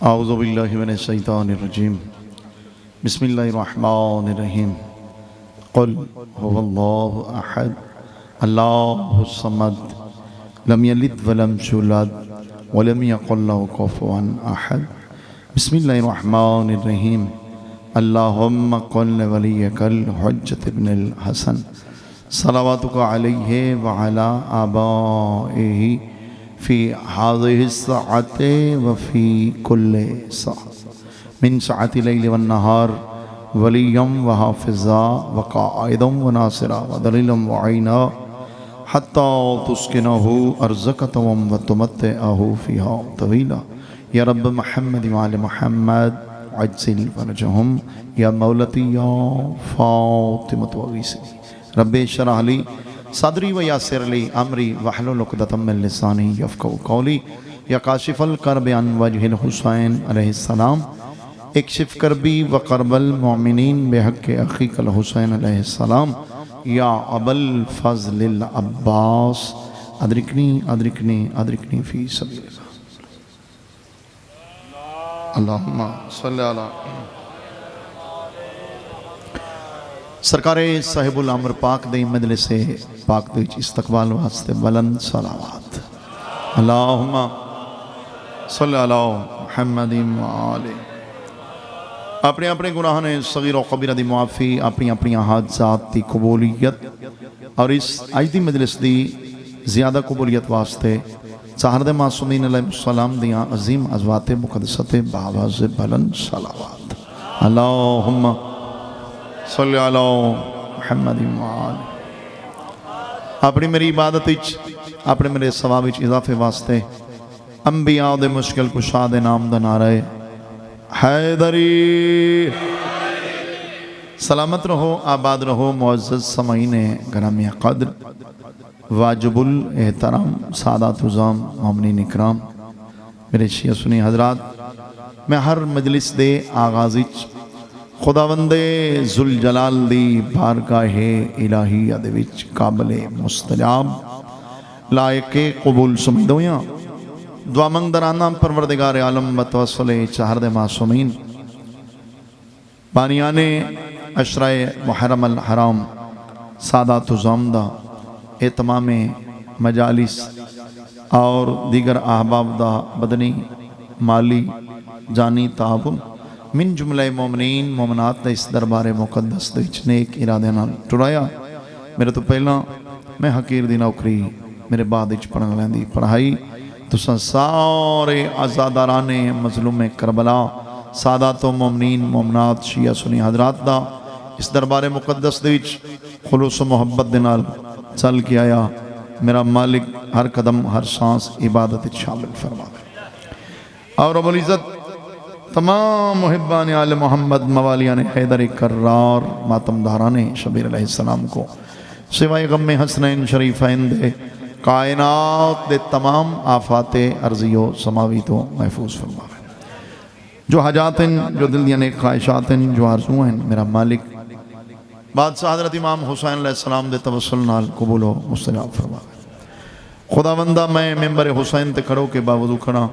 औज़ु बिल्लाहि मिनश शैतानिर रजीम बिस्मिल्लाहिर रहमानिर रहीम क़ुल हुवल्लाहु अहद अल्लाहुस समद लम यलिद वलम यूलद वलम यकुल लहू कुफुवन अहद बिस्मिल्लाहिर रहमानिर रहीम अल्लाहुम्मा कुल वलियकल हुज्जत इब्नुल हसन सलावतुका अलैहि व अला आबाइहि फ़ी हाज़िहि स्सअति व फ़ी कुल्लि सअत मिन सअति लैलि वन नहार वलिय्यम व हाफ़िज़ा व क़ाइदम व नासिरा व दलीलम व ऐना हत्ता तुस्किनहु अर्ज़क़तम व तुमत्तिअहु फ़ीहा तवीला या रब्ब मुहम्मद व आले मुहम्मद अज्जिल फ़रजहुम या मौलती या फ़ातिमतु अगीसिनी रब्बे शरह ली सदरी व यासिर ली अमरी वहलुल उक़दतम मिन लिसानी यफ़क़हू क़ौली या काशिफ़ल कर्ब अन वजहिल हुसैन अलैहिस्सलाम इक्शिफ़ कर्बी व कर्बल मोमिनीन बिहक़्क़ि अख़ीकल हुसैन अलैहिस्सलाम या अबल फ़ज़लिल अब्बास अदरिकनी अदरिकनी अदरिकनी फ़ी सबीलिल्लाह अल्लाहुम्मा सल्लि अला सरकारे साहिबुल अमर पाक दे मजलिस पाक दे इस्तकबाल वास्ते बुलंद सलावत अल्लाहुम्मा सल्लि अला मुहम्मदिन व आले अपने अपने गुनाह ने सगीर व कबीरा दी मुआफ़ी अपनी अपनी हाजात की कबूलियत और इस अज दी मजलिस दी ज़्यादा कबूलियत वास्ते चाहरदे मासूमीन अलैहिस्सलाम दियां अजीम अज़वाते मुक़द्दसते बावाज़ बुलंद सलावत अल्लाहुम्मा सल्लि अला मुहम्मदिन व आले अपनी मेरी इबादत अपने मेरे सवाब इजाफे वास्ते अंबिया दे मुश्किल कुशा दे नाम दा नारा हैदरी सलामत रहो आबाद रहो मुअज़्ज़ज़ समाईन ग्रामिया क़द्र वाजिबुल एहतराम सादात उज़ाम मोमिनीन इकराम मेरे शिया सुन्नी हज़रात मैं हर मजलिस दे आगाज़ खुदावंदे जुल जलाल दी बारगाहे इलाहिया दे विच काबिले मुस्तजाब लायके कबूल समझदोया दुआ मंगदराना परवरदिगार आलम बतवसले चाहर दे मासूमीन बानियाने अशराए मुहर्रम अल हराम सादात ज़ामदा एहतमाम मजालिस और दीगर अहबाब दा बदनी माली जानी ताबुन मिन जुमले मोमिनीन मोमनात इस दरबारे मुकद्दस दे विच नेक इरादे नाल टुराया मेरे तो पहला मैं हकीर दी नौकरी मेरे बाद विच पढ़न लैंदी पढ़ाई तुसा सारे आज़ादाराने मज़लूम करबला सादातो मोमिनीन मोमनात शिया सुन्नी हज़रात दा इस दरबारे मुकद्दस दे विच खुलूस मोहब्बत दे नाल चल के आया मेरा मालिक हर कदम हर सांस इबादत शामिल फरमावे और रब्बुल इज़्ज़त तमाम मुहिब्बान आले मोहम्मद मवालियान हैदर कर्रार मातमदारान शबीर अलैहिस्सलाम को सिवाय गम हसनैन शरीफैन दे कायनात दे तमाम आफाते अर्जियो समावी तो महफूज फरमावे जो हजातन जो दिल दियां नेक ख्वाहिशातन जो आरज़ूएं मेरा मालिक बादशाह हज़रत इमाम हुसैन अलैहिस्सलाम दे तवस्सुल नाल कबूल व मुस्तजाब फरमावे खुदावंदा मैं मेंबर हुसैन ते खड़ो के बावजूद खड़ा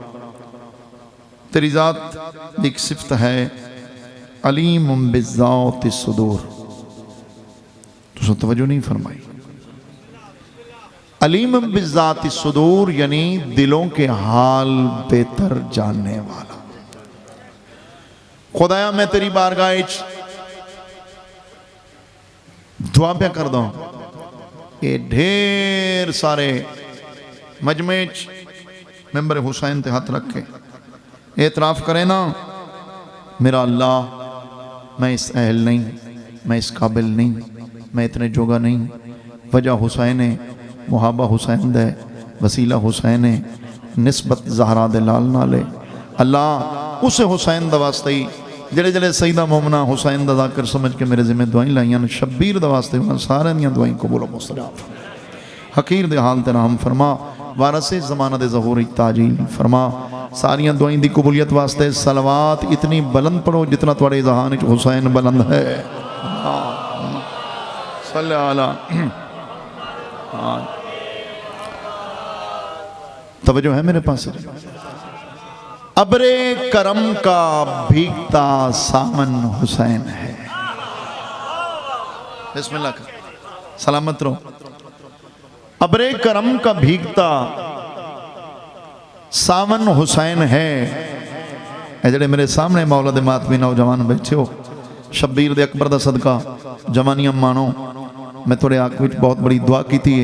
तेरी ज़ात एक सिफ्त है अलीम बिज़्ज़ाति सुदूर तो तवज्जो नहीं फरमाई अलीम बिज़्ज़ाति सुदूर यानी दिलों के हाल बेहतर जानने वाला खुदाया मैं तेरी बारगाह दुआ पे कर दूं ये ढेर सारे मजमे मेंबर हुसैन ते हाथ रखे एतराफ़ करे ना मेरा अल्लाह मैं इस अहल नहीं मैं इस काबिल नहीं मैं इतने जोगा नहीं वजह हुसैन है मुहाबा हुसैन दे वसीला हुसैन है निस्बत ज़हरा दे लाल नाले अल्लाह उस हुसैन दा वास्ते ही जेड़े जेड़े सईदा मोमना हुसैन दा ज़ाकिर समझ के मेरे जिम्मे दुआई लाइयां शब्बीर दा वास्ते उन्होंने सारे दियां दुआई कबूल मुस्तजाब हकीर दे हाल तेरा हम फरमा वारसे ज़माना दे ज़हूर ताजील फरमा सारियां दुआई दी कबूलियत वास्ते सलवात इतनी बुलंद पढ़ो जितना थोड़े ज़हान हुसैन बुलंद है सल्लल्लाहु तवज्जो है मेरे पास। अबरे करम का भीगता सावन हुसैन है। बिस्मिल्लाह का सलामत रहो। अबरे करम का भीगता सावन हुसैन है। जेड़े मेरे सामने मौला दे मातमी नौजवान बैठे हो, शब्बीर दे अकबर दा सदका जवानियां मानो। मैं थोड़े आंख में बहुत बड़ी दुआ की थी,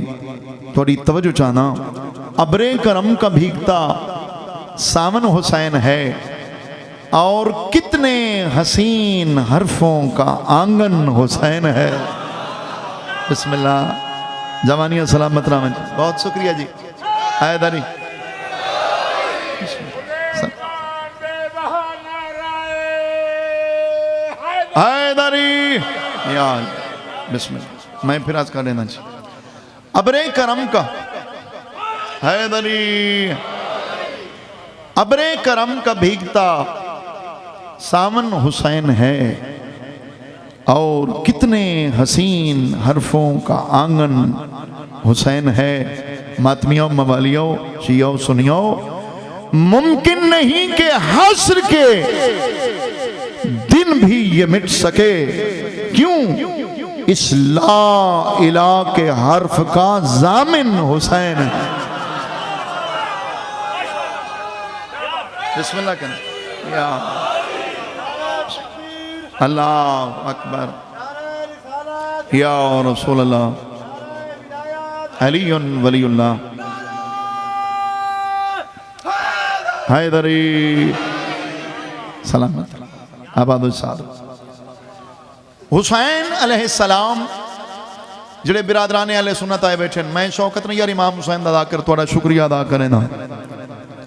थोड़ी तवज्जो चाहना। अबरे करम का भीगता सावन हुसैन है और कितने हसीन हरफों का आंगन हुसैन है। बिस्मिल्लाह। जवानिया सलामत रामन, बहुत शुक्रिया जी। हैदरी हैदरी यार बिस्मिल्लाह। मैं फिर आज कर लेना चाहिए। अबरे करम का हैदरी, अबरे करम का भीगता सावन हुसैन है और कितने हसीन हरफों का आंगन हुसैन है। मातमियों मवालियों शियों सुनियो, मुमकिन नहीं कि हस्र के दिन भी ये मिट सके। क्यों? इस ला इला के हर्फ का जामिन हुसैन है। बिस्मिल्लाह करें या अल्लाह अकबर या रसूल अल्लाह अलीयुन वलीउल्लाह हैदरी सलामत आबाद साद। हुसैन अलैहिस्सलाम जिहड़े बिरादराने अहले सुन्नत आए बैठे, मैं शौकत नहीं यार इमाम हुसैन दा कर थोड़ा शुक्रिया अदा करे ना।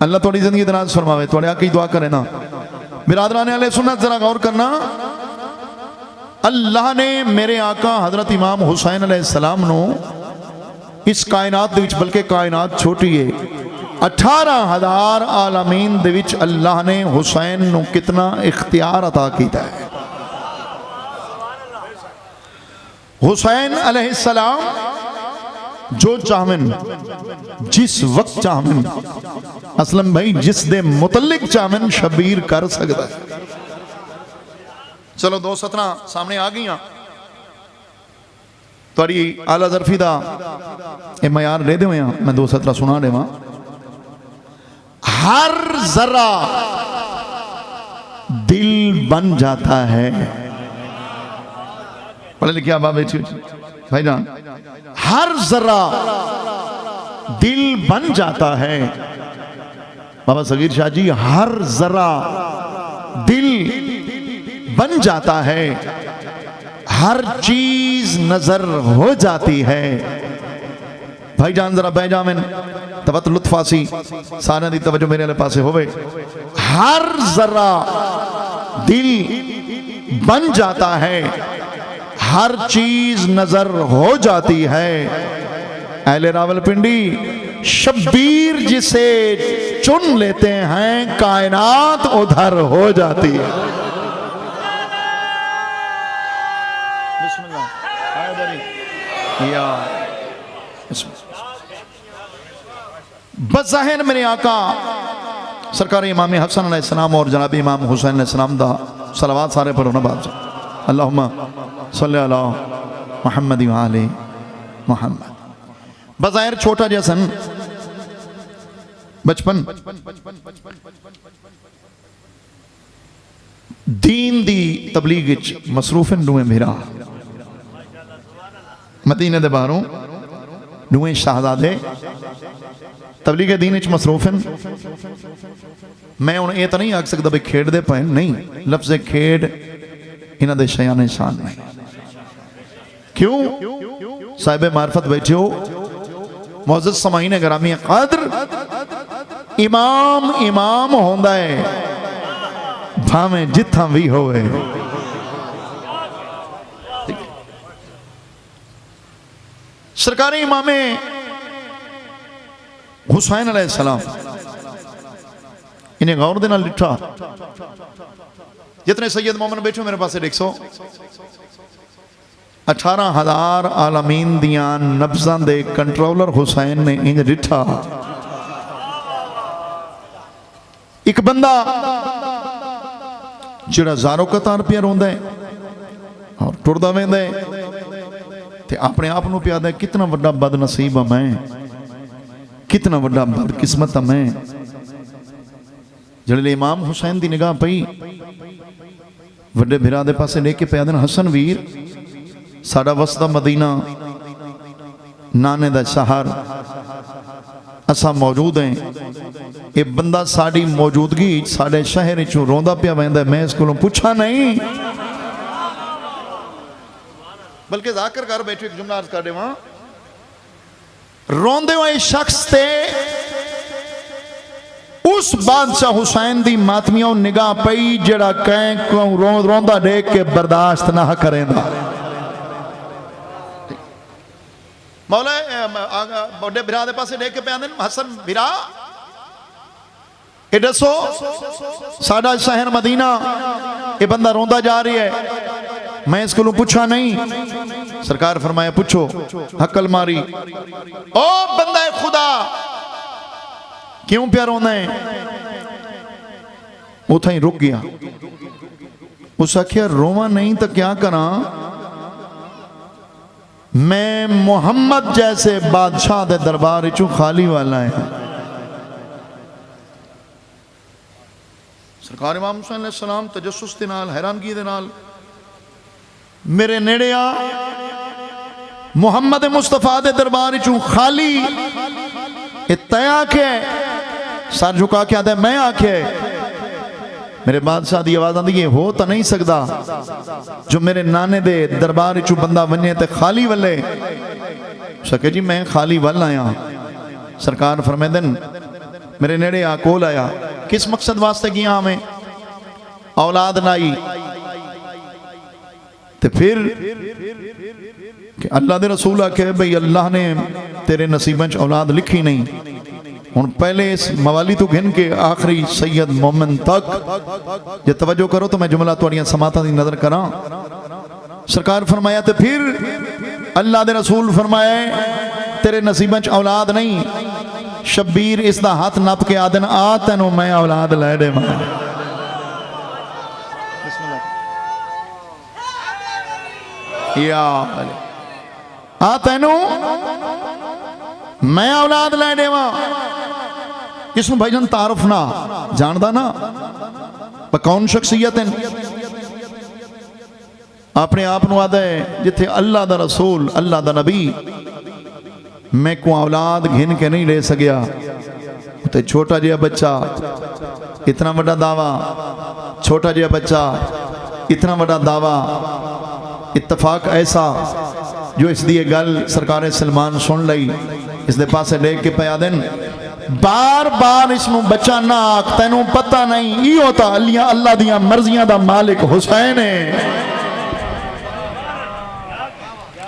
अल्लाह थोड़ी जिंदगी दराज फरमावे, थोड़े आके दुआ करे ना। बिरादराने अहले सुन्नत जरा गौर करना, अल्लाह ने मेरे आका हजरत इमाम हुसैन अलैहिस्सलाम नो इस कायनात दे विच, बल्कि कायनात छोटी है, 18,000 आलमीन दे विच अल्लाह ने हुसैन नो कितना इख्तियार अता कीता है। हुसैन अलैहिस्सलाम जो चाहवन जिस वक्त चाहवन, असलम भाई जिस दे मुतल्लिक चाहवन शबीर कर सकता है। चलो दो सतना सामने आ गई, थोड़ी आला जरफी दा ए मयार दे देवे, मैं दो सतरा सुना देवा। हर जरा दिल बन जाता है। पढ़े लिखे आप बैठी भाई जान, हर जरा दिल बन जाता है। बाबा सगीर शाह जी, हर जरा दिल बन जाता है, हर चीज नजर हो जाती है। भाई जान जरा बैजामिन तवत लुत्फासी सारे दी तवज्जो मेरे वाले पासे होवे। हर जरा दिल बन जाता है, हर चीज नजर हो जाती है। अहले रावलपिंडी, शब्बीर जिसे चुन लेते हैं कायनात उधर हो जाती है। या बज़ाहिर मेरे आका सरकार इमाम हसन अलैहिस्सलाम और जनाब इमाम हुसैन अलैहिस्सलाम दा सलावत सारे पर होना बात। अल्लाहुम्मा सल्ली अला मुहम्मद व आले मुहम्मद। बज़ाहिर छोटा जैसन बचपन दीन दी तबलीग विच मसरूफन दुए मेरा मदीने दे बाहरों दुए शहजादे तबलीग दीन विच मसरूफन। मैं हुण ये तो नहीं आख सकता भाई खेडदे पे, नहीं, लफ्ज़ खेड इन्हां दे शयाने शान नहीं। क्यों? साहिब मार्फत बैठे हो, मुअज़्ज़ज़ समाईन गिरामी क़द्र, इमाम इमाम होंदा है भावें जिथां भी होवे। सरकारी इमामे हुसैन अलैहिस्सलाम इन्हें गौर दे नाल लिखा। जितने सैयद मोमन बैठो मेरे पास 118,000 आलमीन दियां नब्ज़ां दे कंट्रोलर हुसैन ने इंज डिठा। एक बंदा जिहड़ा ज़ारो कतार पिया रोंदा है और टुरदा वेंदा है ते अपने आप नूं पिया है कितना वड्डा बदनसीब है मैं, कितना वड्डा बदकिस्मत है मैं। जिहड़े इमाम हुसैन दी निगाह पई वड्डे भिरा दे पासे लेके पिया दिन हसन वीर साडा वसदा मदीना नाने दा शहर असा मौजूद हैं, ये बंदा साड़ी मौजूदगी साडे शहर चों रोंदा पिया वैंदा, मैं इस कोलों पुछा नहीं बल्कि जाकर घर बैठे एक जुमला अर्ज कर देवां रोंदे हुए शख्स ते उस बादशाह हुसैन दी मातमियों निगाह पई जड़ा कैं को रोंदा देख के बर्दाश्त ना करेंदा। मौला बड़े बिरा दे पासे देख के पे आंदे हसन बिरा ये दसो साडा शहर मदीना ये बंदा रोंदा जा रही है, मैं इसको पूछा नहीं। सरकार फरमाया पूछो। हकल मारी ओ बंदा खुदा क्यों प्यार रोंदा है? उथा ही रुक गया। उस आखिया रोवा नहीं तो क्या करा, मैं मोहम्मद जैसे बादशाह दे दरबार चू खाली वाला है। सरकार इमाम हुसैन अलैहि सलाम तजस्सुस दे नाल हैरानगी दे नाल मेरे नेड़े आ मोहम्मद मुस्तफा दे दरबार चू खाली तया के सर झुका के आदे मैं आखे मेरे बादशाह की आवाज आती है हो तो नहीं सकता जो मेरे नाने दे दरबार चू बंदा वने ते खाली वले सके जी मैं खाली वल आया। सरकार फरमांदन मेरे नेड़े आ कोल आया किस मकसद वास्ते गया मैं औलाद नाई ते फिर कि अल्लाह दे रसूल आखे भाई अल्लाह ने तेरे नसीबों च औलाद लिखी नहीं, हुण पहले इस मवाली तो गिन के आखिरी सैयद मोमिन तक जे तवज्जो करो तो मैं जुमला तुहाड़ियां समातां दी नजर करा। सरकार फरमाया तो फिर अल्लाह दे रसूल फरमाए तेरे नसीबों च औलाद नहीं, शब्बीर इसदा हाथ नप के आदन आ तैनू मैं औलाद लै देवां। या आ तैनू मैं औलाद लै देवां। इसमें भाईजान तारुफ ना जानदा ना पर कौन शख्सियत है अपने आप को आदा है जिथे अल्लाह दा रसूल अल्लाह दा नबी मैं को औलाद घिन के नहीं ले सकिया तो छोटा जिहा बच्चा इतना बड़ा दावा, छोटा जिहा बच्चा इतना बड़ा दावा। इत्तफाक ऐसा जो इसकी गल सरकार सलमान सुन लई इस दे पासे देख के पया दिन बार बार इसनू बच्चा ना आख तैनू पता नहीं इहो तां अल्लाह दियां मर्जियां दा मालिक हुसैन है।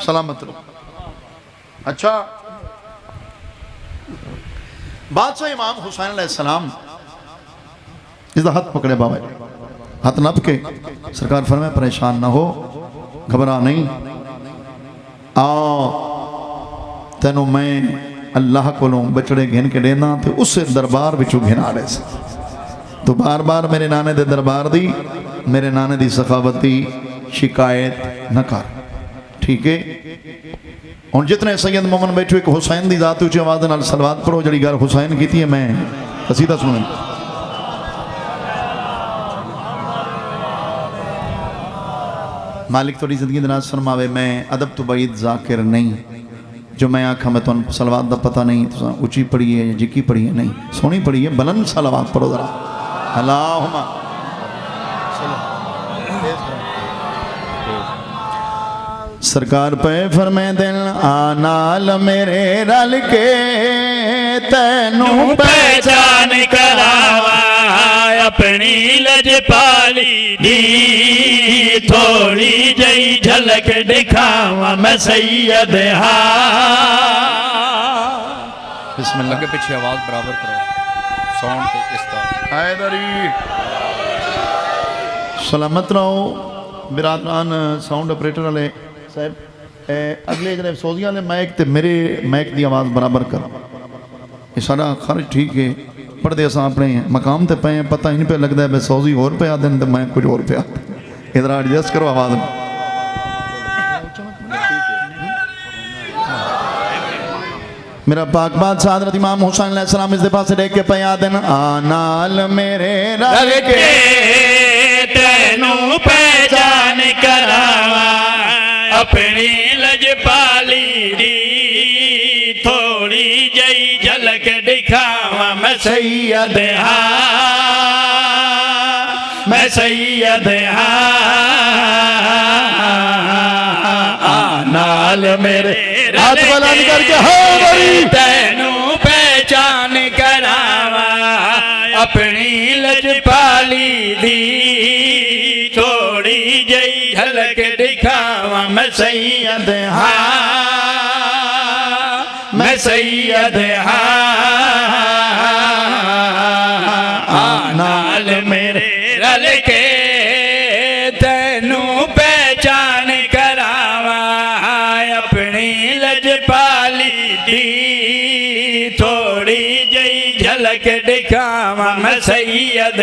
सलामत रहो। अच्छा बादशाह इमाम हुसैन अलैहिस्सलाम इसका हाथ पकड़े बाबा जी, हाथ नप के सरकार फरमाए परेशान ना हो घबरा नहीं, आओ तेनों मैं अल्लाह को बचड़े घिन के देना तो उस दरबार विचों घिना रहे से तो बार बार मेरे नाने दे दरबार दी मेरे नाने दी सखावत दी शिकायत न कर, ठीक है। हुण जितने सैयद मोमन बैठे एक हुसैन दी जात उच्ची आवाज़ नाल सलवात पढ़ो जिहड़ी गल हुसैन कीती है मैं कसीदा सुनो। मालिक थोड़ी जिंदगी दराज फरमावे मैं अदब तो बईद जाकिर नहीं जो मैं आखा मैं तुम सलवात का पता नहीं तो उची पढ़ी है या जिकी पढ़ी है नहीं सोहनी पढ़ी है बुलंद सलवात पढ़ो जरा अल्लाहुम्मा सरकार पे फरमाए दिल आनाल मेरे रल के तैनू पहचान करावा अपनी लजपाली दी थोड़ी जई झलक दिखावा मैं सैयद हा। बिस्मिल्लाह के पीछे आवाज बराबर करो साउंड ते इसका हैदरी सलामत रहो। बिरादरान साउंड ऑपरेटर वाले साहब अगले जने सोजियां वाले मैक ते मेरे मैक की आवाज़ बराबर करो। ये सारा खर्च ठीक है पढ़ते अस अपने मकाम ते पे पता ही नहीं पे लगता मैं 100 होर पे आते तो मैं कुछ होर पे इधर एडजस्ट करो आवाज में। मेरा पाक बादशाह हज़रत इमाम हुसैन अलैहिस्सलाम इस दे पास देख के पे आते न आनाल मेरे रल के तेनू पहचान करावा अपनी लजपाली दी थोड़ी जई झलक दिखावा मैं सैयद मैं सैयद नाल मेरे हाथ बुलंद करके तेनू पहचान करावा अपनी लजपाली दी थोड़ी जई झलक दिखावा मैं सैयद मैं सैयद नाल मेरे रल के तेनू पहचान करावा अपनी लजपाली दी थोड़ी जई झलक दिखावा मैं सैयद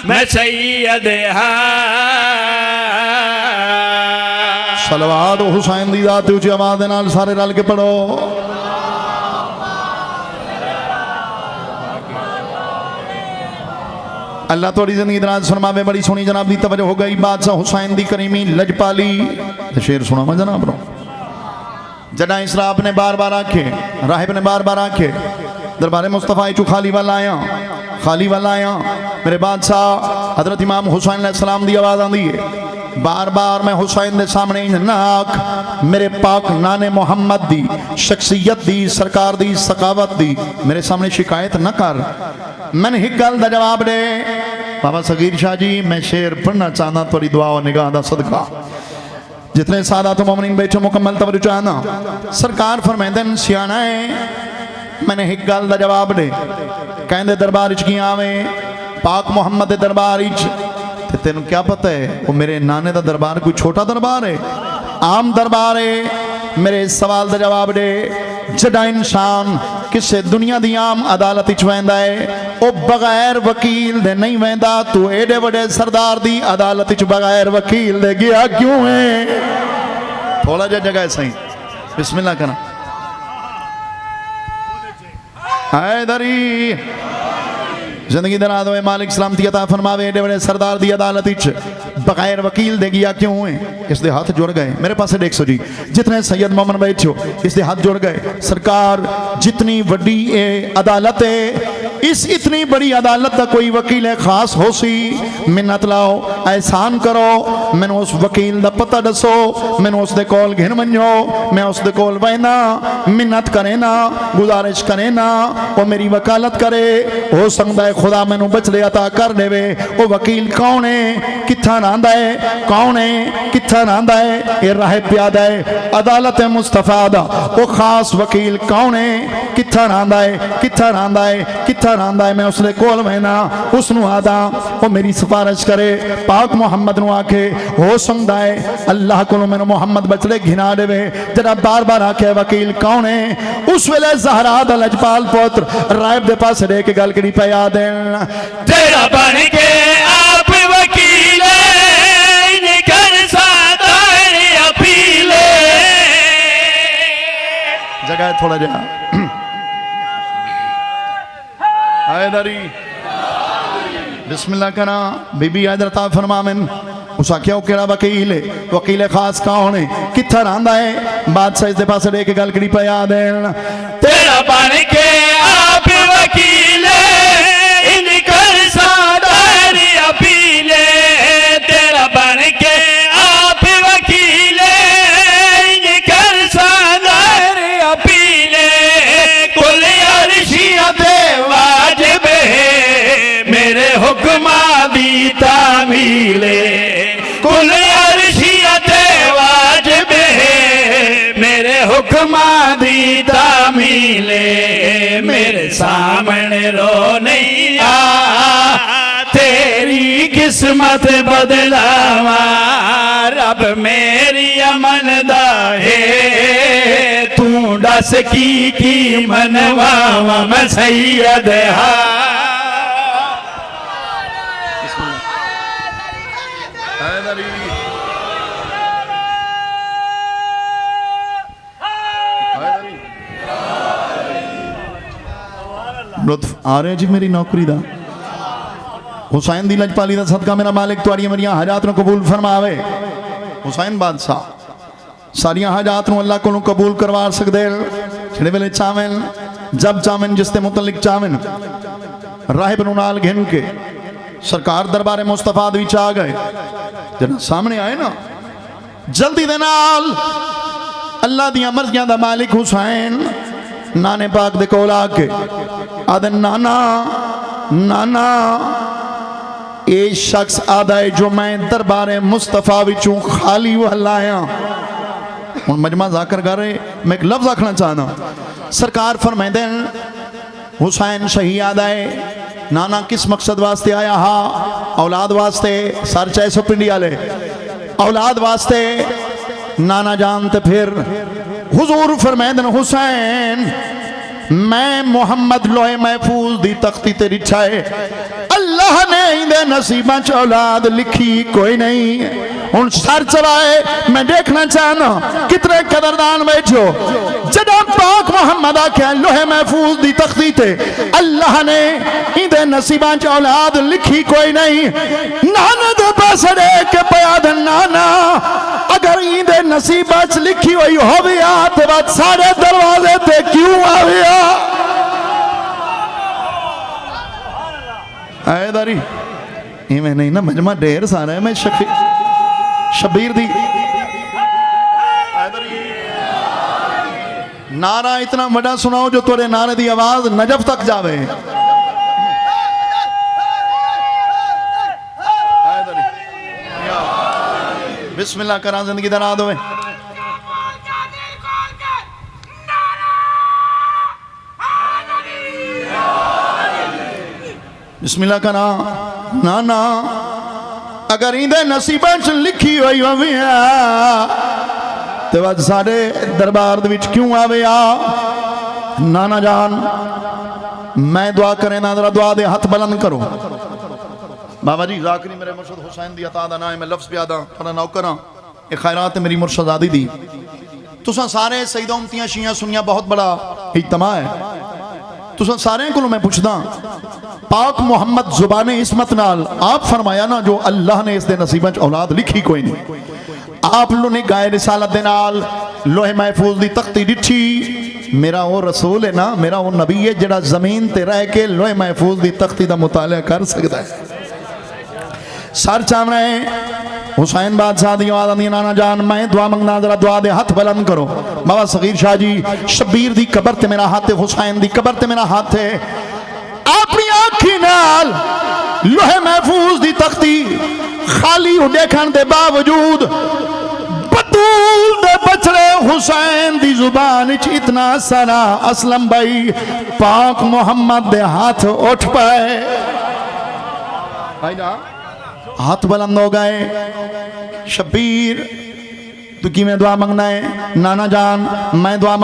मैं सैयद सलवात हुसैन दी जात ऊंची आवाज दे नाल सारे रल के पढ़ो। अल्लाह थोड़ी जिंदगी दराज फरमावे। बड़ी सोनी जनाब दी तवज्जो हो गई। बादशाह हुसैन दी करीमी लजपाली शेर सुनावा जनाब रो। जड़ा इसराब ने बार बार आखे, राहिब ने बार बार आखे दरबारे मुस्तफा चू खाली वाला आया मेरे बादशाह हजरत इमाम हुसैन अलैहिस्सलाम दी आवाज आंदी है बार बार मैं हुसैन दे सामने नाक मेरे पाक नाने मोहम्मद दी शख्सियत दी सरकार दी सकावत दी मेरे सामने शिकायत न कर। मैंने एक गल दा जवाब दे। बाबा सगीर शाह जी मैं शेर पढ़ना चाहना थोड़ी दुआ और निगाह दा सदका। जितने सादात मोमिनीन बैठे मुकम्मल तवज्जो चाहना। सरकार फरमांदे न सियाना है मैंने एक गल दा जवाब दे। कहंदे दरबार च की आवे पाक मोहम्मद दे दरबार च ते तेन क्या पता है वो मेरे नाने दा दरबार कोई छोटा दरबार है आम दरबार है। मेरे सवाल दा जवाब दे। जड़ा इंसान किसे दुनिया दी आम अदालत च वैंदा है वो बगैर वकील दे नहीं वैंदा। तू एडे बड़े सरदार दी अदालत च बगैर वकील दे गया क्यों है? थोड़ा जा जगह है सही बिस्मिल्लाह करना हैदरी जिंदगी दराज होए मालिक सलामती अता फरमावे। एडे बड़े सरदार दी अदालत च बगैर वकील दे गया क्यों है? इस दे हाथ जुड़ गए। मेरे पास देखो जी जितने सैयद मोमन बैठे हो इस दे हाथ जुड़ गए। सरकार जितनी बड़ी अदालत है इस इतनी बड़ी अदालत का कोई वकील है खास हो सी मिन्नत लाओ एहसान करो मैंने उस वकील का पता दसो मैंने उसके कोल घिन मनो मैं उसके कोल बहना मिन्नत करे ना गुजारिश करे ना वो मेरी वकालत करे। हो सकता है खुदा मैनू बचले अता कर देवे। वो वकील कौन है कित्था रहिंदा है कौन है कित्था रहिंदा है ये राह प्यादा है अदालत मुस्तफा दा। वो खास वकील कौन है कित्था रहिंदा है कित्था रहिंदा है कित्था रहिंदा है। मैं उसके कोल बहना उसनू आदा वो मेरी सिफारिश करे पाक मुहम्मद नू आखे हो सकता है अल्लाह को मैनू मुहम्मद बचले घिना देवे। जरा बार बार आखे वकील कौन है उस वेले ज़हरा दा लजपाल पुत्र रायब दे पास रह के गल करी पे याद तेरा बन के आप वकील कर सादा अपील जगह थोड़ा जा हैदरी बिस्मिल्लाह करा। बीबी हैदरता फरमावन उस आख्या केड़ा वकील है वकील खास कौन है कित्था रहिंदा है? बादशाह इस दे पास रह के गल करी पे याद तेरा बन के आप वकील कर सादा अपील तेरा बन के आप वकील कर सादा अपील कुल अर्शिया दे वाजिब मेरे हुक्मा दी तामील कुल अर्शिया दे वाजिब मेरे हुक्मा दी तामील मेरे सामने रो नहीं आ तेरी किस्मत बदलावा रब मेरी अमन दा है तू डा दस की मनवावा मैं सैयद लुत्फ आ रहे जी मेरी नौकरी दा हुसैन दी लजपाली दा सदका मेरा मालिक तुहाड़ियां मेरियां हाजात नूं कबूल फरमावे। हुसैन बादशाह सारियां हाजात नूं अल्लाह कोलों कबूल करवा सकदे जिहड़े वेले चाहन जब चाहन जिस दे मुतल्लिक चाहन राहिब नूं नाल घिन के सरकार दरबारे मुस्तफा दे विच आ गए जब सामने आए ना जल्दी दे नाल अल्लाह दियां मर्जियां दा मालिक हुसैन नाने पाक दे कोल आके आदे नाना नाना ये शख्स आदा है जो मैं दरबारे मुस्तफा विचों खाली वलाया हुण मजमा जाकर कर रहे मैं एक लफ्ज आखना चाहना सरकार फरमाइंदे हुसैन सही आदा है नाना किस मकसद वास्ते आया हा औलाद वास्ते सर चाहे सो पिंडी वाले औलाद वास्ते नाना जान ते फिर हुजूर फरमाइंदे हुसैन मैं मोहम्मद लोहे महफूज दी तख्ती ते रिठा है अल्लाह ने इंदे नसीबां च औलाद लिखी कोई नहीं हुण सर चलाए मैं देखना चाहना कितने कदरदान बैठो जदा पाक मोहम्मद आख्या लोहे महफूज दी तख्ती ते अल्लाह ने इंदे नसीबां च औलाद लिखी कोई नहीं नाना दे पास के पया दे नाना अगर इंदे नसीबां च लिखी हुई होविया ते बात सारे दरवाजे ते क्यों आविया आएदारी इवें नहीं ना मजमा ढेर सारा है मैं शबीर दी नारा इतना बड़ा सुनाओ जो तेरे नारे दी आवाज नजफ तक जावे बिस्मिल्लाह करा जिंदगी दरा दो बिस्मिल्लाह करा नाना अगर इंदे नसीबां च लिखी हुई होवे ते वज साडे दरबार दे विच क्यों आवे नाना जान मैं दुआ करें ना जरा दुआ दे हाथ बुलंद करो बाबा जी जाकरी मेरे मुर्शद हुसैन दी अता दा नाम है मैं लफ्ज़ प्यादा थोड़ा नौकर हां ये खैरात है मेरी मुर्शदादी दी तुसां सारे सईदा उम्मतियां शियां सुनिया बहुत बड़ा इज्तिमा है तुसां सारे को मैं पुछदा पाक मोहम्मद जुबान इस्मत नाल आप फरमाया ना जो अल्लाह ने इस दे नसीबां च औलाद लिखी कोई नहीं आप लोगों ने गाय रिसालत दे नाल लोहे महफूज दी तख्ती दिठी मेरा वो रसूल है ना मेरा वो नबी है जिहड़ा जमीन ते रह के लोहे महफूज दी तख्ती दा मुताला कर सकता है सर चावना है हुसैन बादशाह दी आवाज़ आंदी नाना जान मैं दुआ मंगना जरा दुआ दे हाथ बुलंद करो बाबा सगीर शाह जी शबीर दी कबर ते मेरा हाथ है हुसैन दी कबर ते मेरा हाथ है अपनी आँखी नाल लोहे महफूज दी तख्ती खाली देखने के बावजूद बतूल दे बछड़े हुसैन दी जुबान च इतना सारा असलम भाई पाक मोहम्मद दे हाथ उठ पाए भाई ना हाथ बुलंद हो गए शबीर तू कि मैं दुआ मंगना है नाना जान मैं दुआ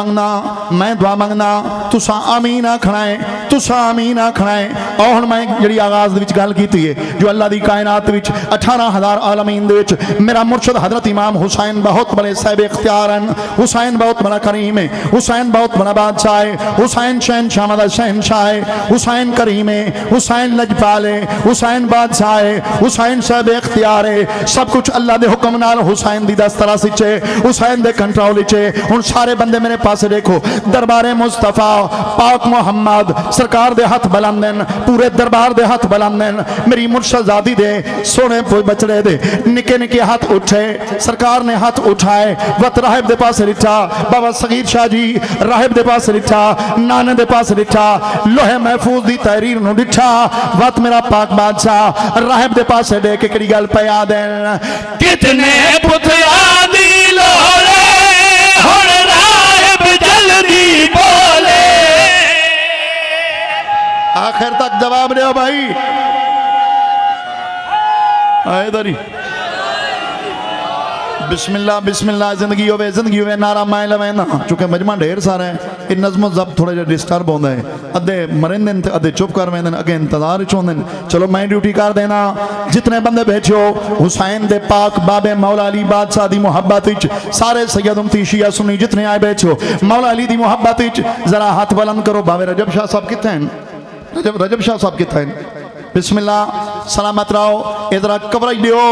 मंगना तुसा आमीन आखना है तुसा आमीन आखना है और मैं जी आगाज दे विच गल कीती है जो अल्लाह दी कायनात विच 18,000 आलमीन दे विच मेरा मुर्शद हजरत इमाम हुसैन बहुत बड़े साहिब इख्तियार हैं हुसैन बहुत बड़ा करीम है हुसैन बहुत बड़ा बादशाह है हुसैन शहनशाह दा शहनशाह है हुसैन करीम है हुसैन लजपाल है हुसैन बादशाह है हुसैन साहिब इख्तियार है सब कुछ अल्लाह दे हुक्म नाल हुसैन दी दस्तरस विच हुसैन दे कंट्रोल चे हुण सारे बंदे मेरे पास देखो दरबारे मुस्तफा पाक मोहम्मद सरकार दे हाथ बुलंद हैं पूरे दरबार दे हाथ बुलंद हैं मेरी मुर्शदादी दे सोने बछड़े दे निके निके हाथ उठे सरकार ने हाथ उठाए वत राहिब दे पास रिठा बाबा सगीर शाह जी राहिब दे पास रिठा नाने दे पास रिठा लोहे महफूज दी तहरीर नु रिठा वत मेरा पाक बादशाह राहिब दे पास दे के कड़ी गल पे याद है कितने पुतला दी लोरे हुण राहिब जल्दी बोले आखिर तक जवाब दो भाई बिस्मिल्लाह बिस्मिल्लाह जिंदगी होवे नारा मैं लवेंदा चूंकि मजमा ढेर सारा है इन नज़्म जब थोड़ा जिहा डिस्टर्ब होंदा है अद्धे मरेंदे ते अद्धे चुप कर वेंदे अगे इंतजार च होंदे चलो मैं ड्यूटी कर देना जितने बंदे बैठे हो हुसैन दे पाक बाबे मौला अली बादशाह दी मोहब्बत विच सारे सैयद उम्मती शिया सुन्नी जितने आए बैठे हो मौला अली दी मोहब्बत विच जरा हाथ बुलंद करो भावे रजब शाह साहब किथे हैं रजब शाह साहब किथे हैं बिस्मिल्लाह सलामत रहो इधर कवरेज दियो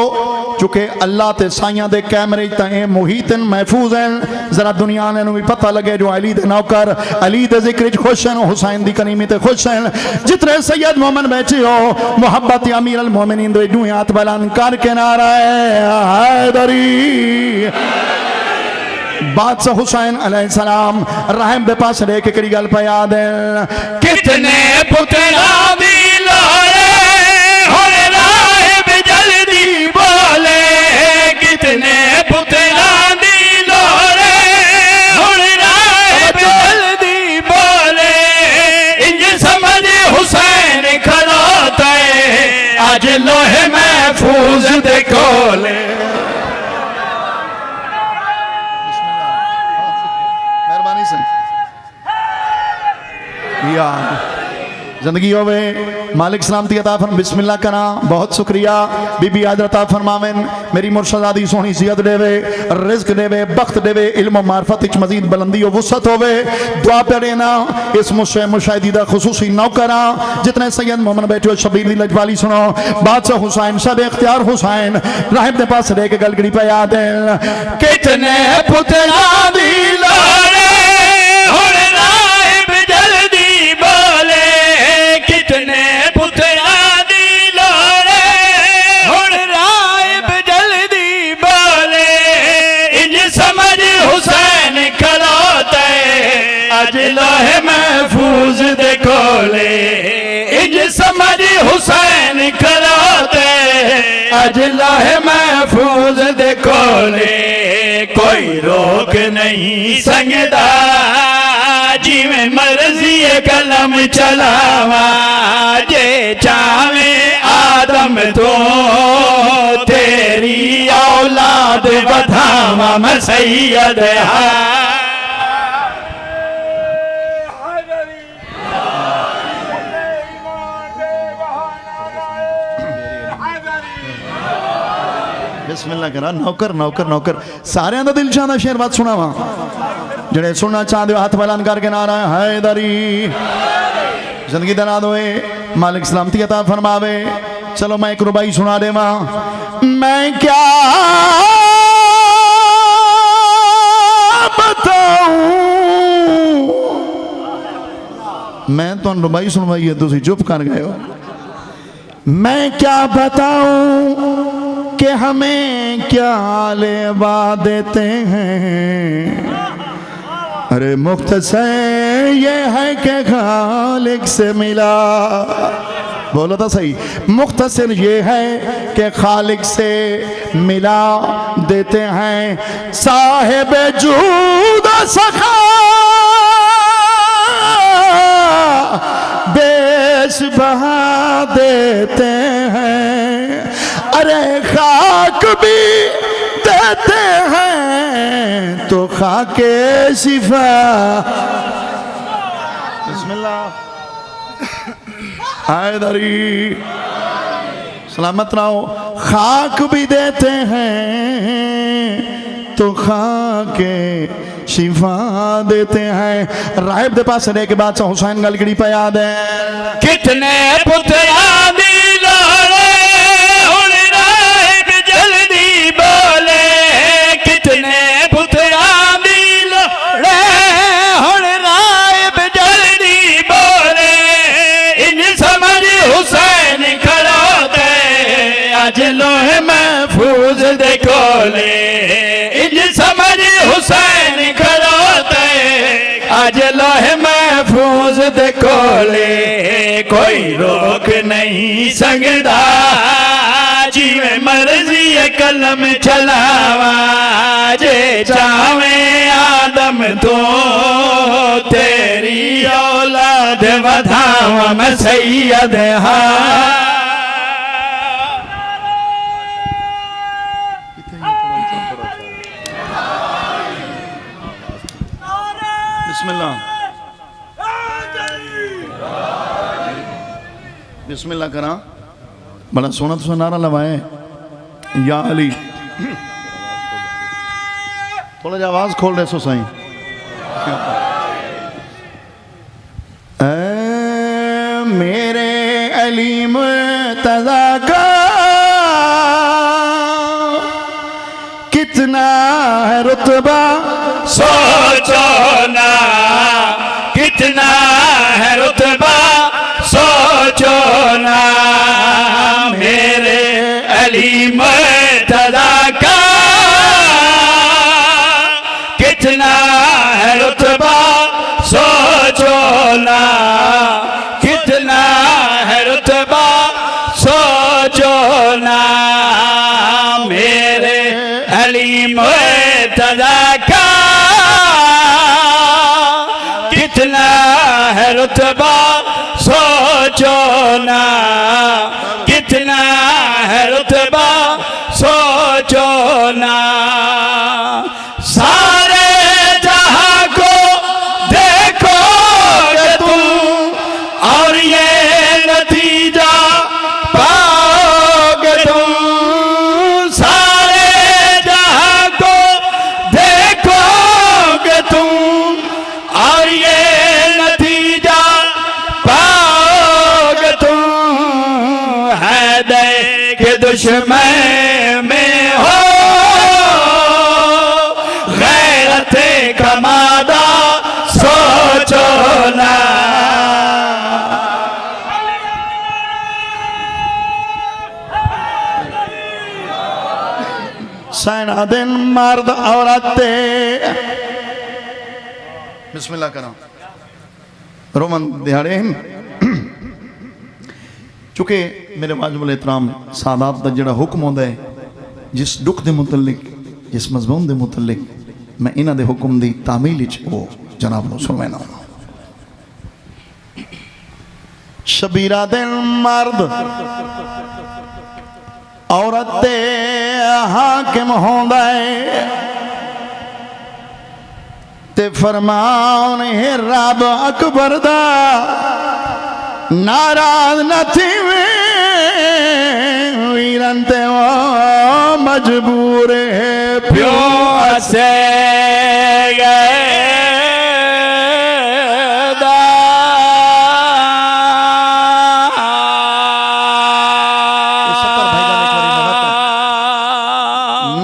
चूंकि अल्लाह ते साइयां दे कैमरे ते मुहीतन महफूज हैं जरा दुनिया ने भी पता लगे जो अली दे नौकर अली दे जिक्र च खुश हैं हुसैन दी करीमी ते खुश हैं जितने सैयद मोमिन बैठे हो मोहब्बत अमीर अल मोमिनीन दे दुआ हाथ बुलंद करके नारा हैदरी बादशाह हुसैन अलैहिस्सलाम रहम दे पास रह के कड़ी गल पे याद है कितने पुतला दी लोड़े हुण राहिब जल्दी बोले कितने पुतला दी लोड़े हुण राहिब जल्दी बोले इंज समझ हुसैन खड़ोते आज लोहे महफूज दे कोले जिंदगी होवे मालिक सलामती अता फरमाए बिस्मिल्लाह करा बहुत शुक्रिया बीबी हजरत फरमावेन मेरी मुर्शदादी सोहनी सेहत देवे रिज़्क देवे बख्त देवे इल्म मार्फत विच मजीद बुलंदी और वसअत होवे दुआ पढ़े ना इस मुशाहिदी दा खुसूसी नौकरा जितने सैयद मोमिन बैठे हो शबीर दी लजवाली सुनो बादशाह हुसैन सब इख्तियार हुसैन राहिब दे पास रह के गलगड़ी पे याद है कितने पुतला दी लोड़े हुण राहिब जल्दी बोले कितने पुतला दी लोड़े हुण राहिब जल्दी बोले इंज समझ हुसैन खड़ोते अज लोहे महफूज दे कोले इंज समझ हुसैन खड़ोते अज लोहे महफूज दे कोले कोई रोक नहीं संगदा जिवें मर्जी कलम चलावा जे चावे आदम तो तेरी औलाद बधावा मैं सैयद बिस्मिल्लाह करा नौकर नौकर नौकर सारे दा दिल चाहता शेर बात सुनावा जड़े सुनना चाहते हो हाथ बुलंद करके नारा हैदरी जिंदगी दरा दोए मालिक सलामती अता फरमावे चलो मैं एक रुबाई सुना देवा मैं क्या बताऊं मैं तो रुबाई सुनवाई है तुम चुप कर गए हो मैं क्या बताऊं कि हमें क्या लेवा देते हैं अरे मुख्तसर ये है कि खालिक से मिला बोलो तो सही मुख्तसर ये है कि खालिक से मिला देते हैं साहिब जूद सखा बेश बहा देते हैं अरे खाक भी देते हैं तो खाके शिफा बिस्मिल्लाह हैदरी सलामत रहो खाक भी देते हैं तो खाके शिफा देते हैं राहिब दे पास रहने के बाद हुसैन गलगड़ी पे याद है कितने पुतला दी लोड़े हुण राहिब जल्दी बोले कितने पुतला दी लोड़े हुण राहिब जल्दी बोले इन समझ हुसैन खड़ोते अज लोहे महफूज दे कोले इन समझ हुसैन खड़ोते अज लोहे महफूज दे कोले कोई रोक नहीं संगदा जिवें मर्जी कलम चलावा जे चावे आदम तो तेरी औलाद वधावा मैं सैयद बिस्मिल्लाह बिस्मिल्लाह करा बड़ा सोना तुसा नारा लवाए या अली थोड़ा जा आवाज खोल रहे सो साईं मेरे अली मुर्तज़ा का कितना है रुतबा सोचो ना कितना है रुतबा सोचो ना मेरे अली मुर्तज़ा का कितना है रुतबा सोचो ना कितना है रुतबा सोचो ना मेरे अली मुर्तज़ा का कितना है रुतबा सोचो ना कितना है रुतबा सोचो ना सारे जहां को देखोगे तुम और ये नतीजा पाओगे तुम सारे जहां को देखोगे तुम और ये नतीजा पाओगे तुम हैदर के दुश्मन में हो गैरते कमादा सोचो ना सैना दिन मर्द औरतें बिस्मिल्लाह करो रोमन दिहाड़े चूंकि मेरे वाजिबुल एहतराम सादात का जोड़ा हुक्म होता है जिस दुख के मुतलिक जिस मजमून के मुतलिक मैं इन्हों के हुक्म की तामील वो जनाब को सुनवाना शबीरा दिन मर्द औरत ते हाकिम होंदा है ते फरमान है रब अकबर दा नाराज न थी वीरन ते वो मजबूर है प्यो से गए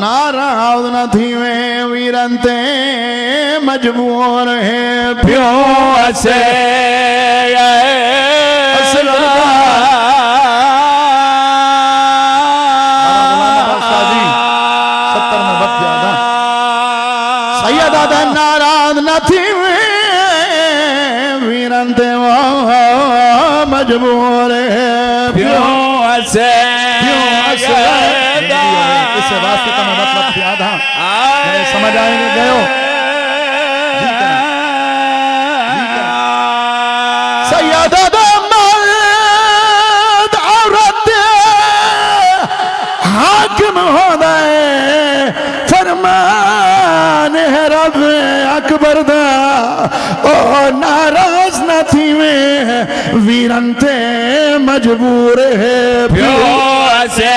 नाराज न थी वीरन ते मजबूर है प्यो से नाराज न थी वीरन ते मजबूर है प्यो से इस वास्ते का मैं मतलब याद हाँ समझ आएंगे गयो सैयदा मर्द औरत हाकिम होता है फरमान है रब अकबर दा ओ नाराज न थी वीरन ते मजबूर है प्यो से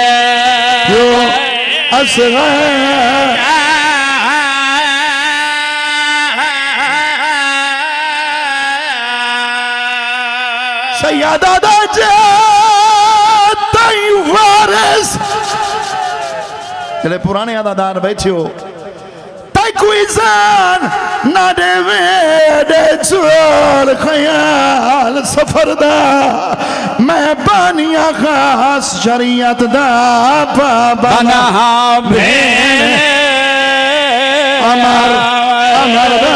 सैयदा दा तई वारिस जेड़े पुराने अदादार बैठे हो तई कोई जान ना देवे दे चोर ख्याल सफर दा मैं बानिया खास शरीयत दा बना अमर अमर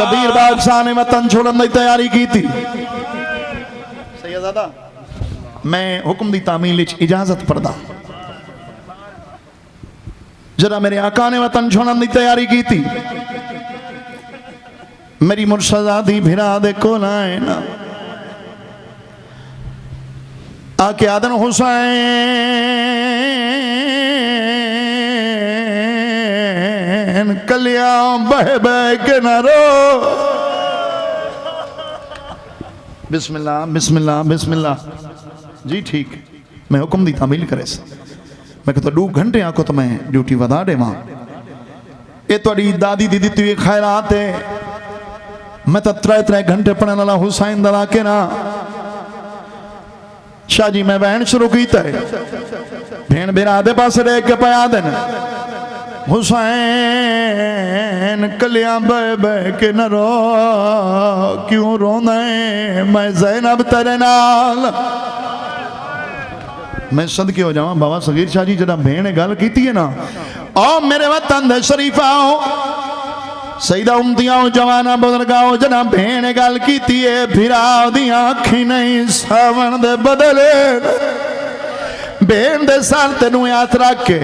शबीर बादशाह ने वतन छोड़ने की तैयारी की थी सैयदा मैं हुक्म की तामील इजाजत पढ़दा जरा मेरे आका ने वतन छोड़ने की तैयारी की थी मेरी मुर्शदा दी भिरा दे कोल आए ना आके आदन हुसैन कलिया बह बह के न रो। बिस्मिल्लाह बिस्मिल्लाह बिस्मिल्लाह जी ठीक। मैं हुक्म दी तामील करे मैं तो 2 घंटे आको तो मैं ड्यूटी वधा देव। ये थोड़ी दादी दी दी खैरात है। मैं तो 3 घंटे पढ़ने वाला हुसैन दला के ना शाह जी मैं बहन शुरू की भेण बिरा दे पास रह के पया दिन हुसैन कलिया बह बह के न रो क्यों रोना है मैं ज़ैनब तेरे नाल। मैं सदके हो जावा बाबा सगीर शाह जी जरा भेण गल की है ना आओ मेरे वतन दे शरीफ आओ सईदा उम्मतियां जवाना बुजुर्गाओ जना भेण गल की फिरा दियां अखी नहीं सावन दे बदले भेण दे साल तेनू हाथ रख के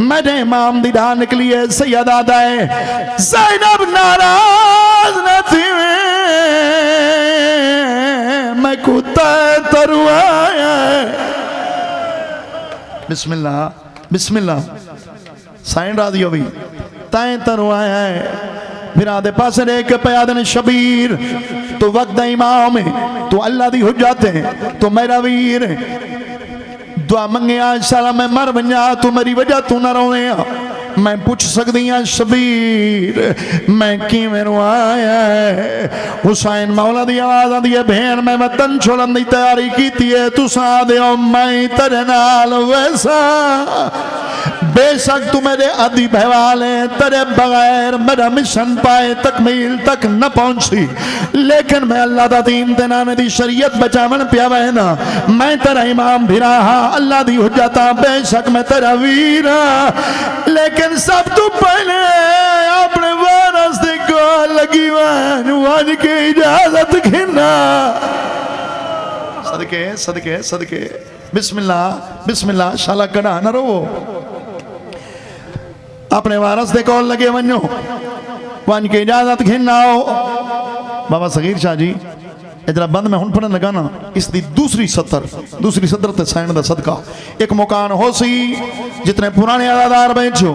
मेरे इमाम दी ढा निकली है सैयद आदा है ज़ैनब नाराज न थी मैं कुत्ता तरुआया। बिस्मिल्लाह बिस्मिल्लाह साइन राजी हो भी तय तरुआया है फिर आदे पास रह के पया दिन शबीर तो वक्त इमाम है तो अल्लाह दी हुज्जत है तो मेरा वीर दुआ मंगे इंशाअल्लाह मैं मर बना तू मेरी वजह तू ना रोवे। मैं पूछ सकती हाँ शबीर मैं किवें रोया है। हुसैन मौला दी आवाज आती है भेण मैं वतन छोड़न दी तैयारी की है तुसा दियो मैं तेरे नाल वैसा बेशक तू मेरे आदि बहवाल है तेरे बगैर मेरा मिशन पाए तकमील तक न पहुंची लेकिन मैं अल्लाह दा दीन ते नामे दी शरीयत बचावन पिया वहना मैं तेरा इमाम भिरा हाँ अल्लाह दी हुज्जत बेशक मैं तेरा वीर लेकिन सब तू पहले अपने वारस दे गल लगी वन के इजाजत घिना। सदके सदके सदके बिस्मिल्लाह बिस्मिल्लाह शाला कड़ा न रो अपने वारस दे कॉल लगे वनो वन की इजाजत घिनाओ। बाबा सगीर शाह जी जरा बंद में हुन पढ़न लगा ना इसकी दूसरी सतर ते साइन दा सदका एक मकान हो सी जितने पुराने आदादार बैठो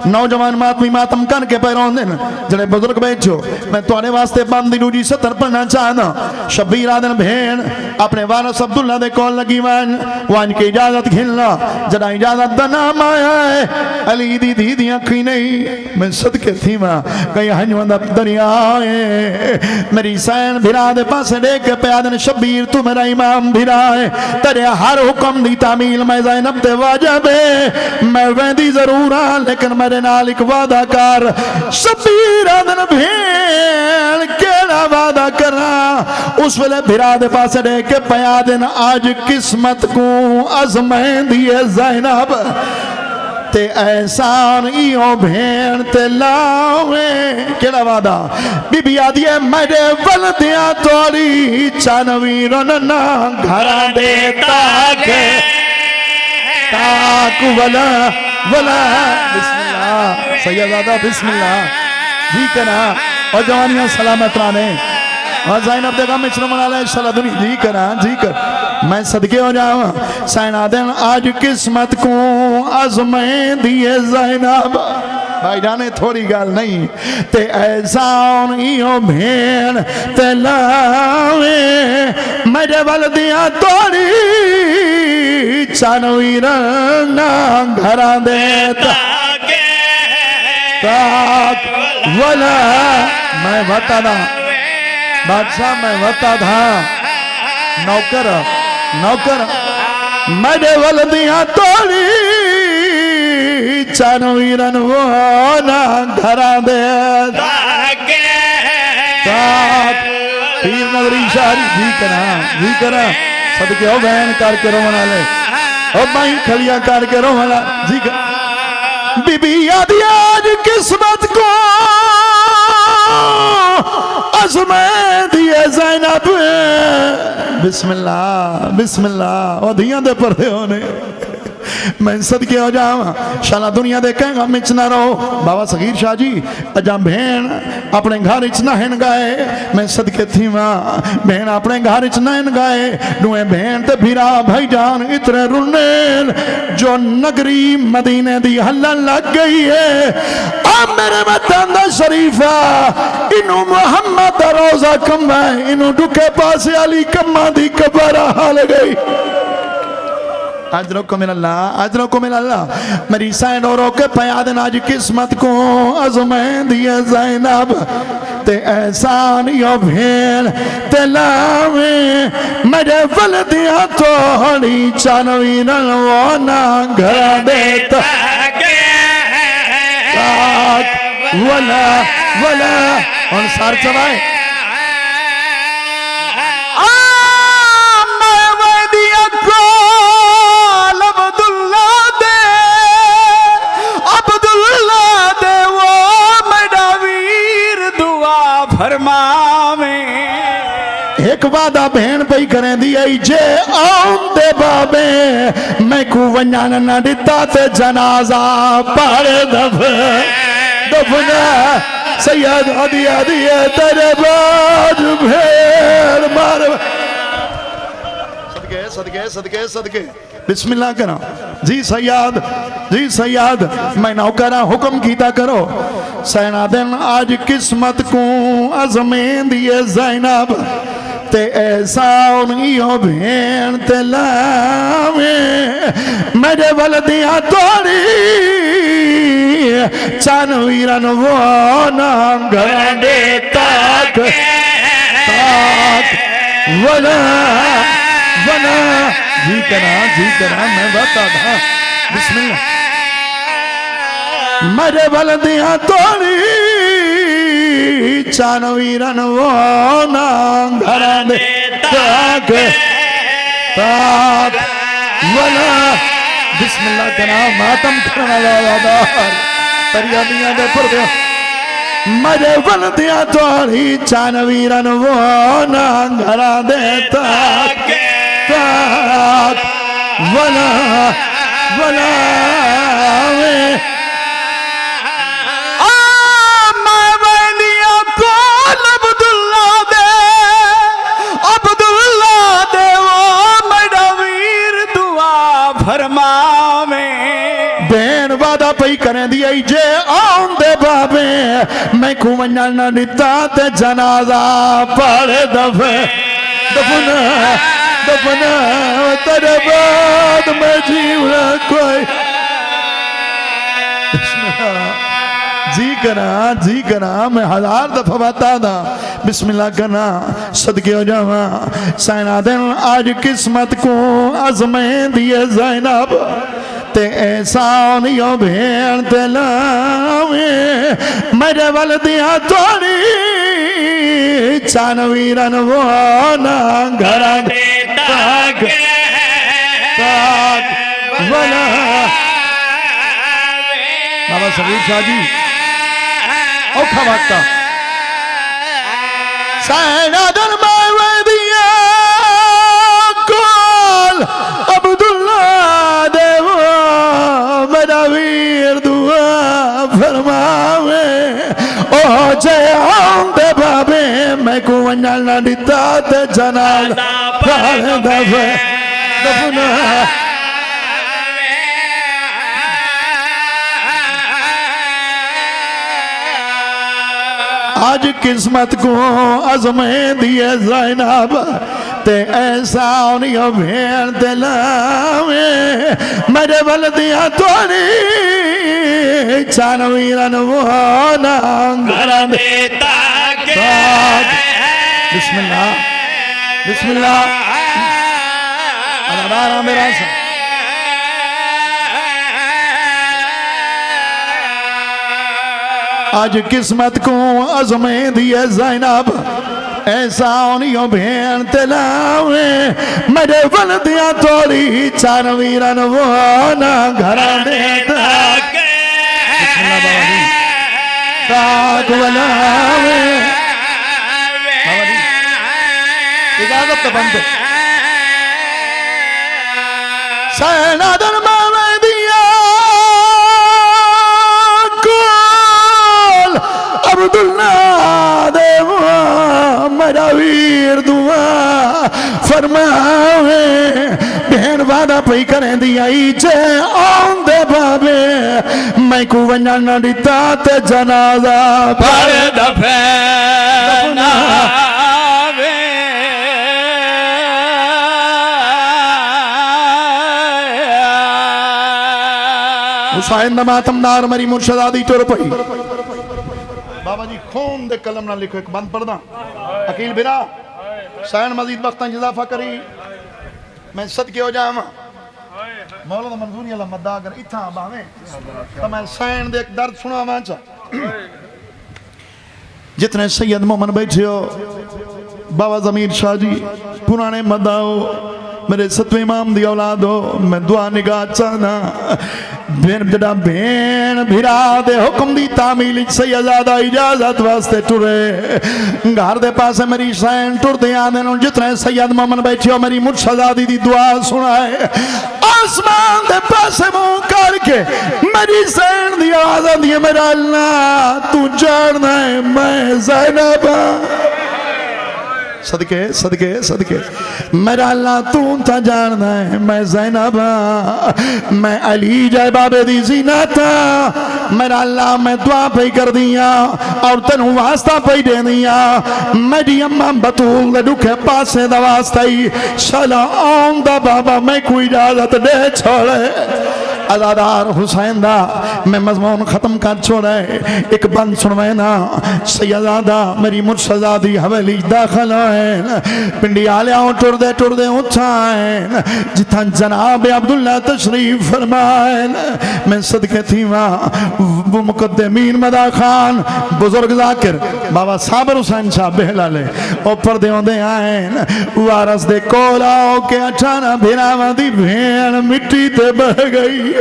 नौजवान मातमी मातम कन के पैरों दिन जड़े बुजुर्ग बैठो मैं तुम्हारे वास्ते बंद दी दूजी सतर पढ़ना चाहना। शबीर आदन भेण अपने वारस अब्दुल्ला दे कॉल लगी वन की इजाजत घिलना जरा इजाजत दा नाम आया है अली दी दी दी अखी नहीं मैं सदके थी मां कहीं हंजुआं दा दरिया है मेरी सैन भिरा दे पासे देख के प्यादन शबीर तू मेरा इमाम भिरा है तेरे हर हुक्म दी तामील मैं ज़ैनब ते वाजिब है मैं वेंदी जरूर हाँ लेकिन मेरे नाल एक वादा कर। शबीर आदन भेण केड़ा वादा करा उस वेले भिरा दे पासे देख के पया दिन आज किस्मत को अजमैंदी है ज़ैनब ते एहसान इहो भेण ते लावे केड़ा वादा बीबी आदी है मेरे वलदियां तोड़ी चनवीरन ना घरा दे ताके ताक वला वला बिस्मिल्लाह सैयदादा बिस्मिल्लाह जी करा और जवानियां सलामत राने और ज़ैनब दे गम इचन मना ले सलादुनी जी करा जी कर मैं सदके हो जावा सैना दिन आज किस्मत को आज़माए दिए ज़ैनब भाई जाने थोड़ी गल नहीं ते एहसान इहो भेण ते लावे मेरे वलदियां तोड़ी चनवीरन घरा दे ताक वला मैं बता दा बादशाह मैं बता था नौकर नौकर मेरे वलदियां तोड़ी चनवीरन वो ना घरा दे पीर नगरी शाहरी जी करा सदके हो बहन करके रोवना ले ओ माई खलिया करके रोवना जी कर बीबी आदि आज किस्मत को आज़माए दिए ज़ैनब बिस्मिल्लाह बिस्मिल्लाह और धियां दे पर्दे होने मैं सदके हो जावा शाला दुनिया दे कहेगा मिच ना रहो बाबा सगीर शाह जी अजा भेण अपने घर च नहन गए मैं सदके थी वहाँ भेण अपने घर च नहन गए दुए भेण ते भीरा भाईजान इतने रुने जो नगरी मदीने दी हलन लग गई है अब मेरे वतन दा शरीफा इनू मोहम्मद दा रोजा कमा इनू दुखे पासे वाली कम्मा दी कबर हाल गई अजरको मिन अल्लाह मेरी सैन और के पयादन आज किस्मत को अज़मैं दिए ज़ैनब ते एहसान यो भेण ते लावे मेरे वलदिया तोड़ी चानवी नलवा ना घर देता वला वला और सार चवाए एक वादा भेण पई करें दी आई जे आंदे बाबे मैं को वञण न दिता ते जनाजा पढ़ दफना सैयद हदी हदी तेरे बाद भेड़ मार सदके सदके सदके सदके बिस्मिल्लाह करा जी सैयद मैं नौकरा हुक्म कीता करो सैना दिन आज किस्मत को अज़में दिए ज़ैनब ते ऐसा उनियो भेण ते लावे मेरे वलदिया तोड़ी चन वीरन वो ना घर दे ताक वना वना जी करा मैं बता था बिस्मिल्लाह मेरे वलदिया तोड़ी चानवीरन वो ना घर दे ताक वना बिस्मिल्लाह करा मातम करना लगातार तरियादियां दे पर्दे मेरे वलदिया तोड़ी चानवीरन वो ना घर दे ताक वना वना पई करें दी आई जे आंदे बाबे मैं को वञण न दिता ते जनाजा पढ़ दफना तेरे बाद मैं जीवना कोई जी करा मैं 1000 दफा बता था बिस्मिल्लाह करना सदके हो जावा सैना दिन आज किस्मत को अज़में दिए ज़ैनब ते ऐसा उनियो भेण ते लावे मेरे वलदिया तोड़ी चानवीरन वो ना घर दे ताक वना बाबा सगीर शाह जी औखा वक्ता सैना दर दिया कोल अब्दुल्ला देवो मेरा वीर दुआ फरमावे ओ जय आंदे बाबे मैं को वञण न दिता ते जनाजा पढ़ दफना आज किस्मत को अज़में दिए ज़ैनब ते ऐसा उनियो भेण ते लावे मेरे वलदिया तोड़ी चानवीरन वो ना घर दे ताक बिस्मिल्लाह बिस्मिल्लाह अल्लाह मेरा सा आज किस्मत को अज़में दिए ज़ैनब ऐसा उनियो भेण ते लावे मेरे वलदिया तोड़ी चानवीरन वो ना घर दे ताक वलावे इजाजत तो बंद सैना दरबार वंजन दिता ते जनाजा पर दफना हुसैन दा मातमदार मरी मुर्शदादी टुर पई बाबा जी खून दे कलम ना लिखो एक बंद पढ़दा अकील बिरा हुसैन मजीद वक्त इजाफा करी मैं सदके हो जावा मौला दा मंजूरी अल्लाह मद्दा अगर इथा बावे तो मैं हुसैन दे एक दर्द सुनावा चा जितने सैयद मोमन बैठे हो बाबा जमीर शाह जी पुराने मदाओ मेरे सतवें इमाम दी औलाद हो मैं दुआ निगाह चाहना बेन जड़ा बेन भिरा दे हुक्म दी तामील सैयदादा इजाजत वास्ते टुरे घर दे पासे मेरी सैन टुरदे आंदे न जितने सैयद मोमन बैठे हो मेरी मुर्शदादी दी दुआ सुनाए आसमान दे पासे मुंह करके मेरी सैन दी आवाज आंदी है मेरा अल्लाह तू जानना है मैं ज़ैनब सदके सदके सदके मेरा अल्लाह तू ता जानना है मैं ज़ैनब मैं अली जय बाबे दी ज़ीनत मेरा अल्लाह मैं दुआ पे कर दिया और तेनू वास्ता पे दे दिया मेरी अम्मा बतूल दे दुखे पासे दा वास्ता ही चला आंदा बाबा मैं कोई इजाजत दे छोड़े अदादार हुसैन दा मैं मजमून खत्म कर छोड़ा एक बंद सुनवाए ना सैयदादा मेरी मुर्शदादी हवेली दाखिल है पिंडी आलिया टुरदे टुरदे उठा है जिथा जनाब अब्दुल्ला तशरीफ फरमाए मैं सदके थी वहाँ वो मुकद्दमीन मदा खान बुजुर्ग जाकिर बाबा साबर हुसैन साहब बेहलाले ऊपर दे आंदे आए वारस दे कोल आओ के अठाना भिरावां दी भेण मिट्टी ते बह गई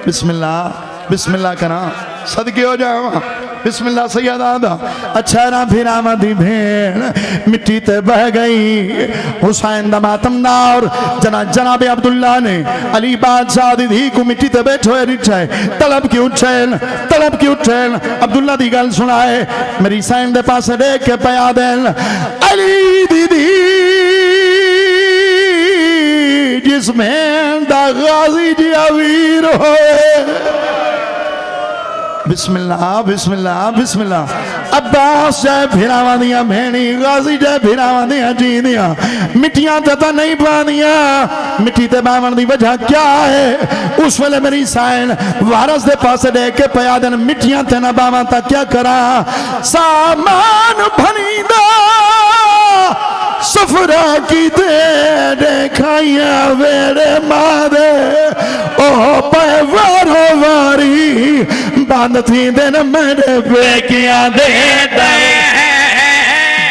बिस्मिल्लाह बिस्मिल्लाह करा सदके हो जावा बिस्मिल्लाह सैयदादा अच्छा ना भिरावां दी भेण मिट्टी ते बह गई हुसैन दा मातमदार जनाब अब्दुल्ला ने अली बादशाह दी धी को मिट्टी ते बैठे हुए रिठा तलब की उठेन अब्दुल्ला दी गल सुनाए मेरी सैन दे पासे देख के पया देन अली दीदी जिसमें दा गाजी जी अवीर होए बिस्मिल्लाह बिस्मिल्लाह बिस्मिल्लाह अब्बास जय भिरावां दियां भेणी गाजी जय भिरावां दियां जींदियां मिट्टियां ते नहीं पादियां मिट्टी ते बावन दी वजह क्या है उस वेले मेरी सैन वारस दे पासे देख के पया दिन मिट्टियां ते ना बावां ता क्या करा सामान भनीदा सफरा की दे खाइया वेरे मारे ओ पे वारो वारी बंद थी दिन मेरे बेकिया दे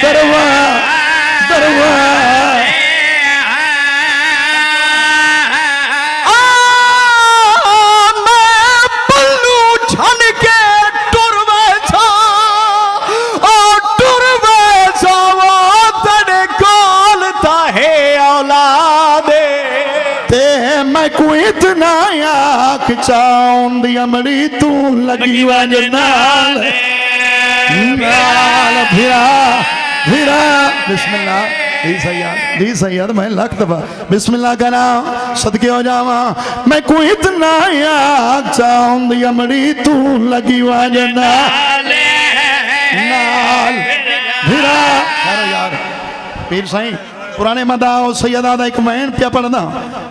दरवा दरवा इतना आख चाउन दी अमरी तू लगी वज नाल भिरा भिरा बिस्मिल्लाह दी सैयद मैं लख दफा बिस्मिल्लाह करा सदके हो जावा मैं कोई इतना आख चाउन दी अमरी तू लगी वज नाल भिरा यार पीर साईं पुराने मदाओ सैयदादा एक वैन पे पढ़दा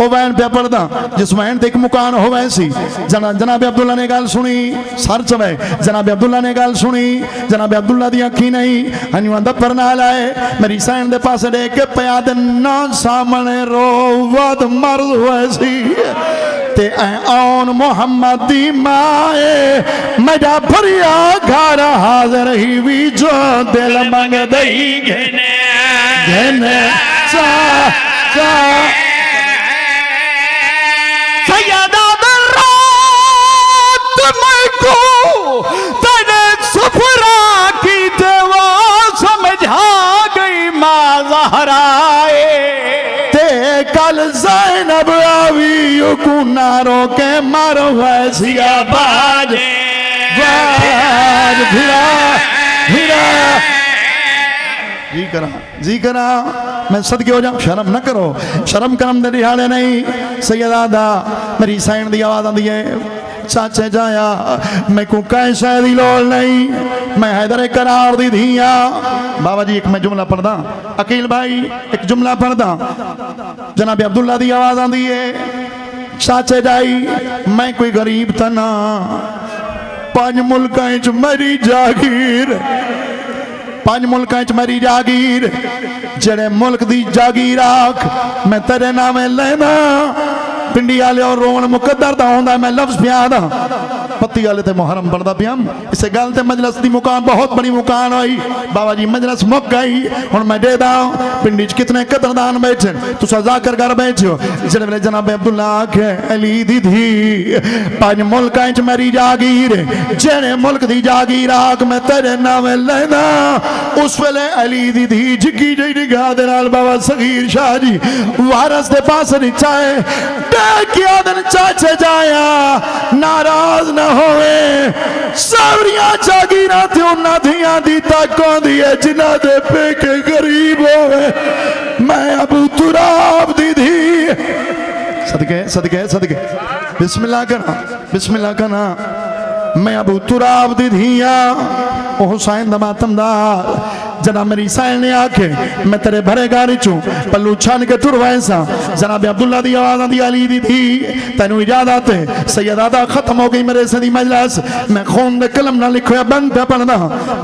ओ वैन पे पढ़दा जिस वैन ते एक मुकान हो वैसी जनाब अब्दुल्ला ने गल सुनी सर चवे जनाब अब्दुल्ला ने गल सुनी जनाब अब्दुल्ला दी अखी नहीं हन्यू अंदा पर नाल आए मेरी सैन दे पासे देख के पया दे ना सामने रोवत मर्द वैसी ते आन मोहम्मद दी माए मजा भरिया घर हाजिर ही भी जो दिल मंग दई घने चा चा सैयदा रात मैं को तेरे सफरा की देवा समझा गई माँ ज़हराए ते कल ज़ैनब आवी कुनारों के मारो वैसिया बाज बाज भिरा भिरा जी करा मैं सदके हो जाऊं शर्म न करो शर्म करम दे दिहाड़े नहीं सैयदा दा मेरी साइन दी आवाज आंदी है चाचे जाया मैं को कैसा दी लोड़ नहीं मैं हैदर करार दी धिया बाबा जी एक मैं जुमला पढ़दा अकील भाई एक जुमला पढ़दा जनाब अब्दुल्ला दी आवाज आंदी है चाचे जाई मैं कोई गरीब तना 5 मुल्कां च मरी जागीर 5 मुल्कां च मरी जागीर जेड़े मुल्क दी जागीर आख मैं तेरे नामे लेना पिंडी वाले और रोवन मुकद्दर दा होंदा मैं लफ्ज पिया दा पत्ती वाले ते मुहर्रम पढ़दा पियाम इस गल ते मजलिस दी मुकान बहुत बड़ी मुकान हुई बाबा जी मजलिस मुक गई हुण मैं दे दा पिंडी च कितने कदरदान बैठे तुसा जाकर घर बैठो जेड़े वेले जनाब अब्दुल्ला आखे अली दी धी 5 मुल्कां च मेरी जागीर जेड़े मुल्क दी जागीर आख मैं तेरे नामे लेना उस वेले अली दी धी जिगी जी निगाह दे नाल बाबा सगीर शाह जी वारस दे पास निचाए क्या दिन चाचे जाया नाराज न होवे सावरियां जागीरां ते उन्हां धियां दी ताकों दी है जिन्हां दे पेके गरीब होवे मैं अबू तुराब दी धी सदके सदके सदके बिस्मिल्लाह करना मैं अबू तुराब दी धिया ओ हुसैन दा मातमदार जना मेरी साइल ने आखे मैं तेरे भरे गाड़ी चू पल्लू छान के टुरवाए सा जनाब अब्दुल्ला दी आवाज आंदी अली दी थी तेनू इजाजत है सैयदा खत्म हो गई मेरे से दी मजलिस मैं खून दे कलम ना लिखोया बंद पे पढ़ना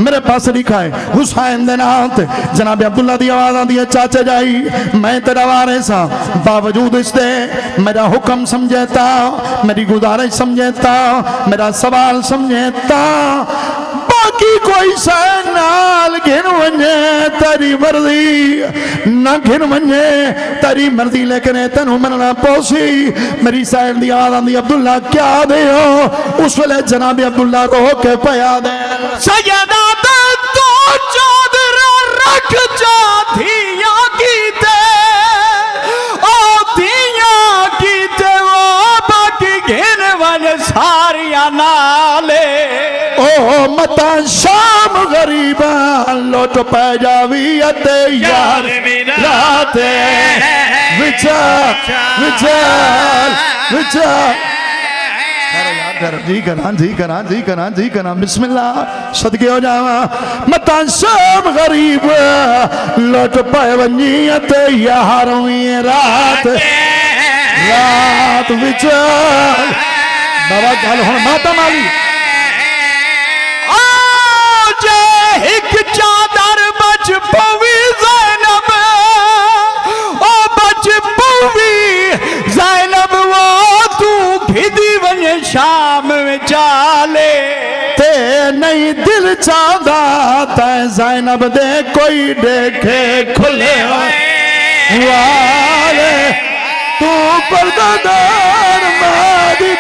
मेरे पास लिखा है हुसैन दे नाम ते जनाब अब्दुल्ला दी आवाज आंदी है चाचे जाई मैं तेरा वारिस सा बावजूद इसके मेरा हुक्म समझेता मेरी गुजारिश समझेता मेरा सवाल समझेता बाकी कोई शय नाल घिन वने तेरी मर्जी ना घिन वने तेरी मर्जी लेकिन तेनू मनना पोसी मेरी साइड दी आवाज आंदी अब्दुल्ला क्या दे हो उस वेले जनाब अब्दुल्ला रो के पया दे सैयदा दे तो चादर रख जा धिया कीते ओ धिया कीते वो बाकी घिन वने सारिया नाले ओ मता शाम गरीबा लोट पै जावी अते यार रात विचार विचार विचार जी करा बिस्मिल्लाह सदके हो जावा मता शाम गरीब लोट पै वनी अते यार रात रात विचार बाबा गल हुण माता माली एक चादर बच पवी ज़ैनब ओ बच पवी ज़ैनब वो तू खिदी वने शाम में चाले ते नहीं दिल चाहदा ते ज़ैनब दे कोई देखे खुले वाले तू पर्दादार मादी